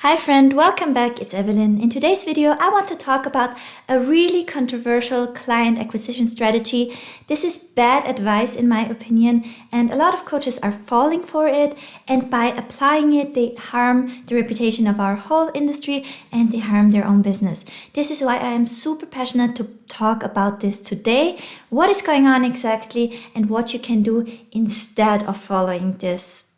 Hi friend, welcome back, it's Evelyn. In today's video, I want to talk about a really controversial client acquisition strategy. This is bad advice in my opinion, and a lot of coaches are falling for it, and by applying it, they harm the reputation of our whole industry and they harm their own business. This is why I am super passionate to talk about this today, what is going on exactly, and what you can do instead of following this,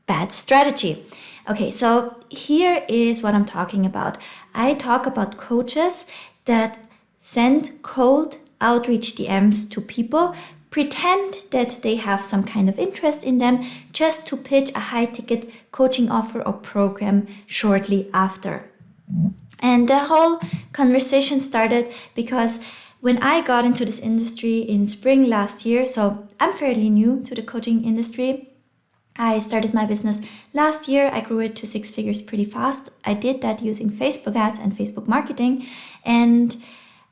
bad strategy. Okay, so here is what I'm talking about. I talk about coaches that send cold outreach DMs to people, pretend that they have some kind of interest in them just to pitch a high-ticket coaching offer or program shortly after. And the whole conversation started because when I got into this industry in spring last year, so I'm fairly new to the coaching industry. I started my business last year. I grew it to 6 figures pretty fast. I did that using Facebook ads and Facebook marketing. And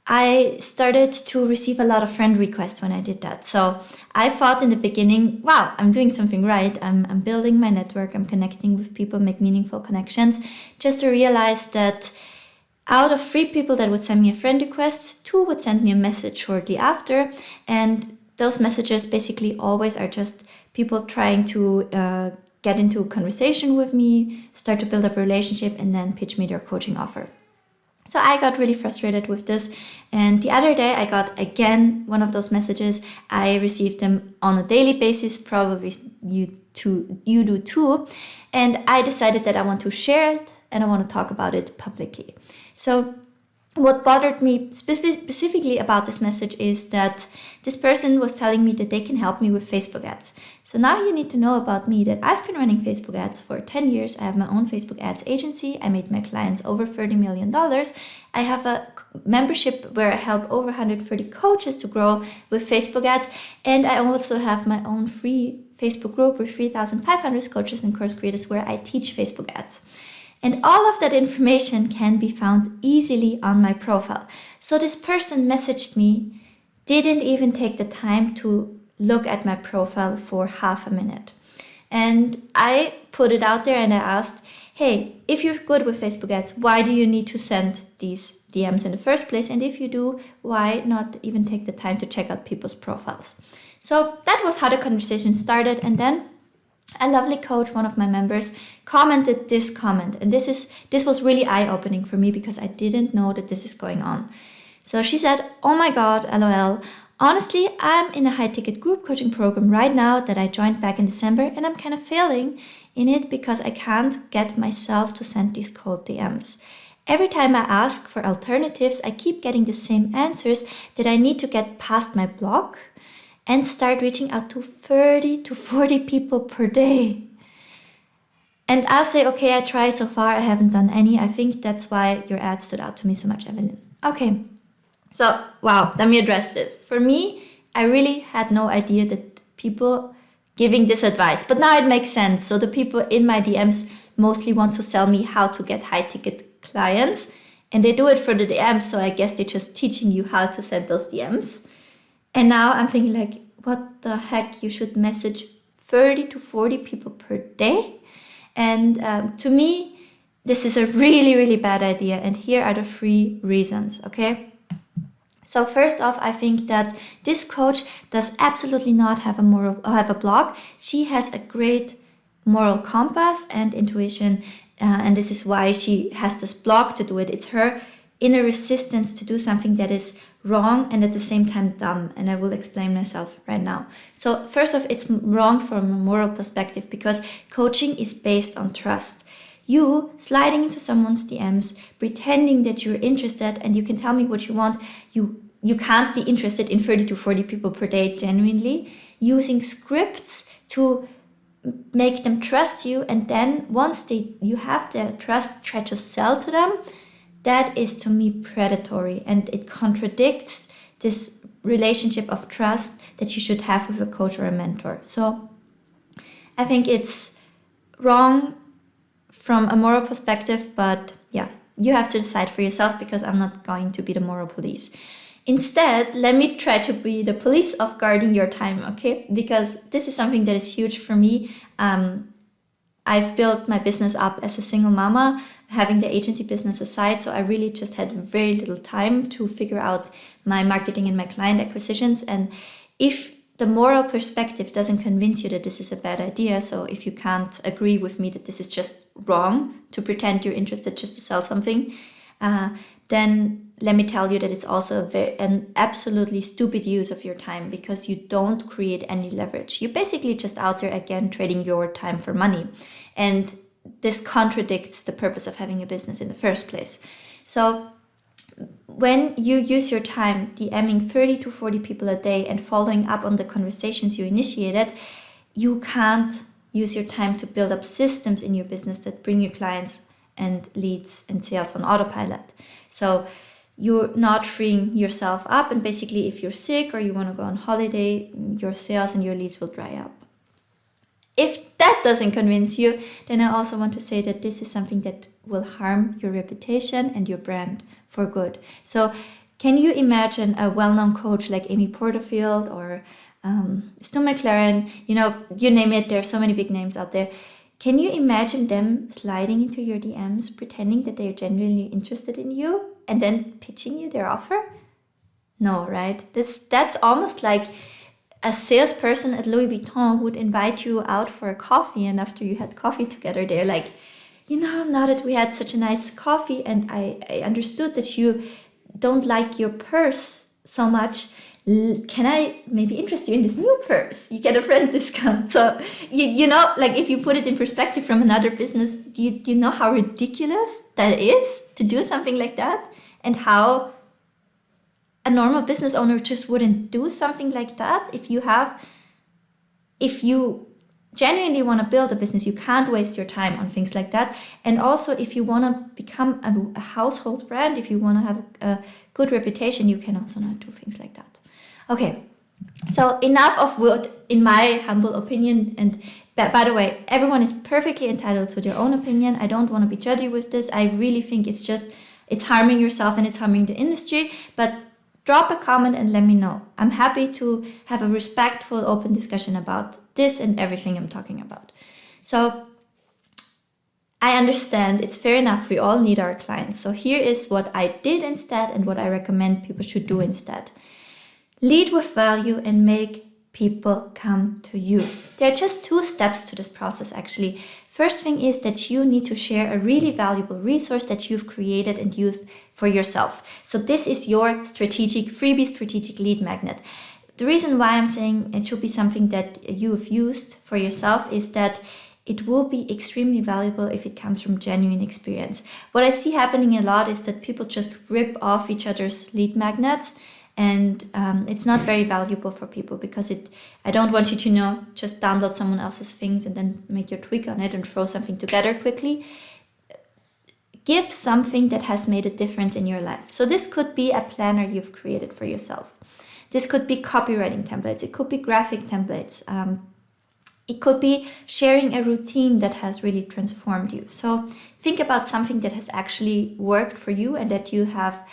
I started to receive a lot of friend requests when I did that. So I thought in the beginning, wow, I'm doing something right. I'm building my network. I'm connecting with people, make meaningful connections. Just to realize that out of 3 people that would send me a friend request, 2 would send me a message shortly after. And those messages basically always are just people trying to get into a conversation with me, start to build up a relationship, and then pitch me their coaching offer. So I got really frustrated with this. And the other day I got again one of those messages. I received them on a daily basis, probably you do too. And I decided that I want to share it and I want to talk about it publicly. So what bothered me specifically about this message is that this person was telling me that they can help me with Facebook ads. So now you need to know about me that I've been running Facebook ads for 10 years. I have my own Facebook ads agency. I made my clients over $30 million. I have a membership where I help over 130 coaches to grow with Facebook ads. And I also have my own free Facebook group with 3,500 coaches and course creators where I teach Facebook ads. And all of that information can be found easily on my profile. So this person messaged me, didn't even take the time to look at my profile for half a minute. And I put it out there and I asked, hey, if you're good with Facebook ads, why do you need to send these DMs in the first place? And if you do, why not even take the time to check out people's profiles? So that was how the conversation started. And then a lovely coach, one of my members, commented this comment. And this was really eye-opening for me because I didn't know that this is going on. So she said, oh my God, LOL. Honestly, I'm in a high-ticket group coaching program right now that I joined back in December, and I'm kind of failing in it because I can't get myself to send these cold DMs. Every time I ask for alternatives, I keep getting the same answers that I need to get past my block and start reaching out to 30 to 40 people per day. And I'll say, okay, I try so far, I haven't done any. I think that's why your ad stood out to me so much, Evelyn. Okay, so wow, let me address this. For me, I really had no idea that people giving this advice, but now it makes sense. So the people in my DMs mostly want to sell me how to get high ticket clients, and they do it for the DMs. So I guess they're just teaching you how to send those DMs. And now I'm thinking like, what the heck? You should message 30 to 40 people per day? And to me, this is a really, really bad idea. And here are the 3 reasons, okay? So first off, I think that this coach does absolutely not have a blog. She has a great moral compass and intuition. And this is why she has this blog to do it. It's her inner resistance to do something that is wrong and at the same time dumb, and I will explain myself right now. So first off, it's wrong from a moral perspective because coaching is based on trust. You sliding into someone's DMs, pretending that you're interested and you can tell me what you want, you can't be interested in 30 to 40 people per day genuinely, using scripts to make them trust you, and then once you have their trust, try to sell to them. That is to me predatory, and it contradicts this relationship of trust that you should have with a coach or a mentor. So I think it's wrong from a moral perspective, but yeah, you have to decide for yourself because I'm not going to be the moral police. Instead, let me try to be the police of guarding your time, okay? Because this is something that is huge for me. I've built my business up as a single mama, having the agency business aside. So I really just had very little time to figure out my marketing and my client acquisitions. And if the moral perspective doesn't convince you that this is a bad idea, so if you can't agree with me that this is just wrong to pretend you're interested just to sell something, then let me tell you that it's also an absolutely stupid use of your time, because you don't create any leverage. You're basically just out there again trading your time for money. And this contradicts the purpose of having a business in the first place. So when you use your time DMing 30 to 40 people a day and following up on the conversations you initiated, you can't use your time to build up systems in your business that bring you clients and leads and sales on autopilot. So you're not freeing yourself up, and basically if you're sick or you want to go on holiday, your sales and your leads will dry up. If that doesn't convince you, then I also want to say that this is something that will harm your reputation and your brand for good. So can you imagine a well-known coach like Amy Porterfield or Stu McLaren, you name it, there are so many big names out there. Can you imagine them sliding into your DMs, pretending that they're genuinely interested in you and then pitching you their offer? No, right? That's almost like a salesperson at Louis Vuitton would invite you out for a coffee, and after you had coffee together, they're like, now that we had such a nice coffee and I understood that you don't like your purse so much, can I maybe interest you in this new purse? You get a friend discount. So, like if you put it in perspective from another business, do you know how ridiculous that is to do something like that? And how a normal business owner just wouldn't do something like that. If you genuinely want to build a business, you can't waste your time on things like that. And also, if you want to become a household brand, if you want to have a good reputation, you can also not do things like that. Okay, so enough of what, in my humble opinion, and by the way, everyone is perfectly entitled to their own opinion. I don't want to be judgy with this. I really think it's harming yourself and it's harming the industry, but drop a comment and let me know. I'm happy to have a respectful, open discussion about this and everything I'm talking about. So I understand, it's fair enough, we all need our clients. So here is what I did instead and what I recommend people should do instead. Lead with value and make people come to you. There are just 2 steps to this process actually. First thing is that you need to share a really valuable resource that you've created and used for yourself. So this is your strategic lead magnet. The reason why I'm saying it should be something that you've used for yourself is that it will be extremely valuable if it comes from genuine experience. What I see happening a lot is that people just rip off each other's lead magnets, and it's not very valuable for people because I don't want you to just download someone else's things and then make your tweak on it and throw something together quickly. Give something that has made a difference in your life. So this could be a planner you've created for yourself. This could be copywriting templates. It could be graphic templates. It could be sharing a routine that has really transformed you. So think about something that has actually worked for you and that you have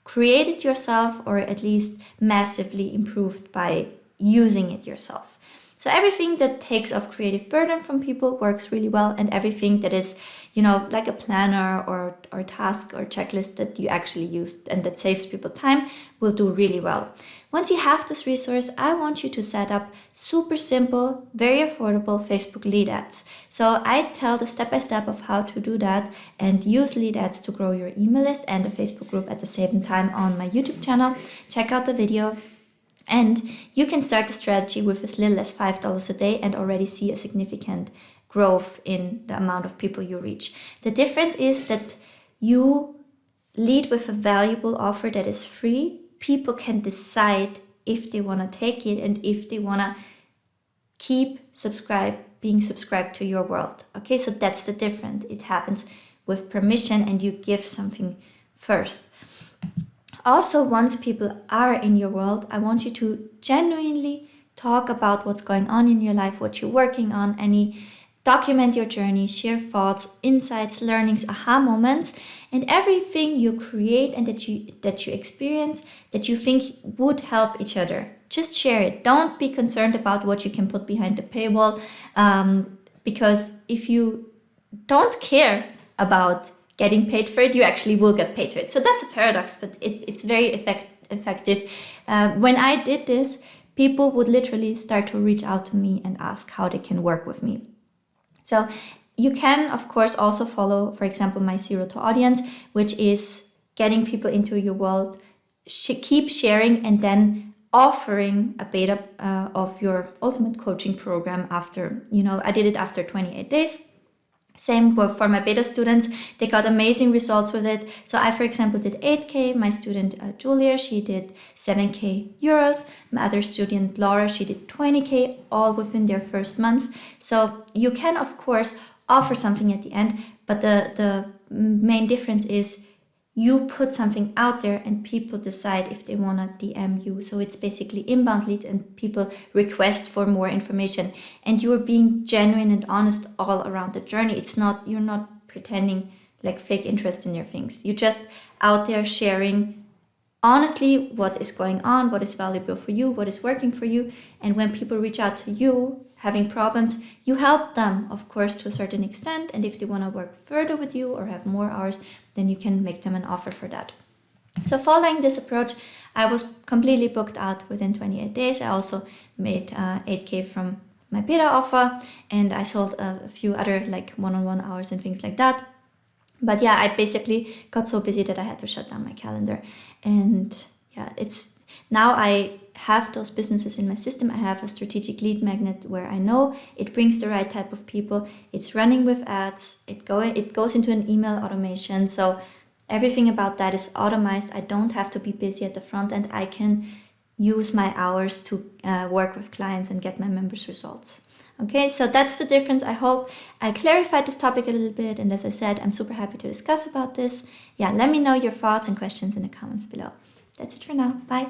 created yourself, or at least massively improved by using it yourself. So everything that takes off creative burden from people works really well, and everything that is, like a planner or task or checklist that you actually use and that saves people time will do really well. Once you have this resource, I want you to set up super simple, very affordable Facebook lead ads. So I tell the step-by-step of how to do that and use lead ads to grow your email list and a Facebook group at the same time on my YouTube channel. Check out the video. And you can start the strategy with as little as $5 a day and already see a significant growth in the amount of people you reach. The difference is that you lead with a valuable offer that is free. People can decide if they want to take it and if they want to keep being subscribed to your world. Okay, so that's the difference. It happens with permission and you give something first. Also, once people are in your world, I want you to genuinely talk about what's going on in your life, what you're working on, document your journey, share thoughts, insights, learnings, aha moments, and everything you create and that you experience that you think would help each other. Just share it. Don't be concerned about what you can put behind the paywall. because if you don't care about getting paid for it, you actually will get paid for it. So that's a paradox, but it's very effective. When I did this, people would literally start to reach out to me and ask how they can work with me. So you can, of course, also follow, for example, my Zero to Audience, which is getting people into your world, keep sharing, and then offering a beta of your ultimate coaching program after, I did it after 28 days. Same for my beta students. They got amazing results with it. So I, for example, did 8K. My student Julia, she did 7K euros. My other student Laura, she did 20K, all within their first month. So you can, of course, offer something at the end, but the main difference is you put something out there and people decide if they want to DM you. So it's basically inbound lead and people request for more information, and you're being genuine and honest all around the journey. You're not pretending like fake interest in your things. You're just out there sharing honestly what is going on, what is valuable for you, what is working for you. And when people reach out to you having problems, you help them, of course, to a certain extent. And if they want to work further with you or have more hours, then you can make them an offer for that. So following this approach, I was completely booked out within 28 days. I also made 8K from my beta offer, and I sold a few other like one-on-one hours and things like that. But yeah, I basically got so busy that I had to shut down my calendar. And yeah, now I have those businesses in my system. I have a strategic lead magnet where I know it brings the right type of people. It's running with ads. It goes into an email automation. So everything about that is automized. I don't have to be busy at the front end. I can use my hours to work with clients and get my members results. Okay, so that's the difference. I hope I clarified this topic a little bit. And as I said, I'm super happy to discuss about this. Yeah, let me know your thoughts and questions in the comments below. That's it for now. Bye.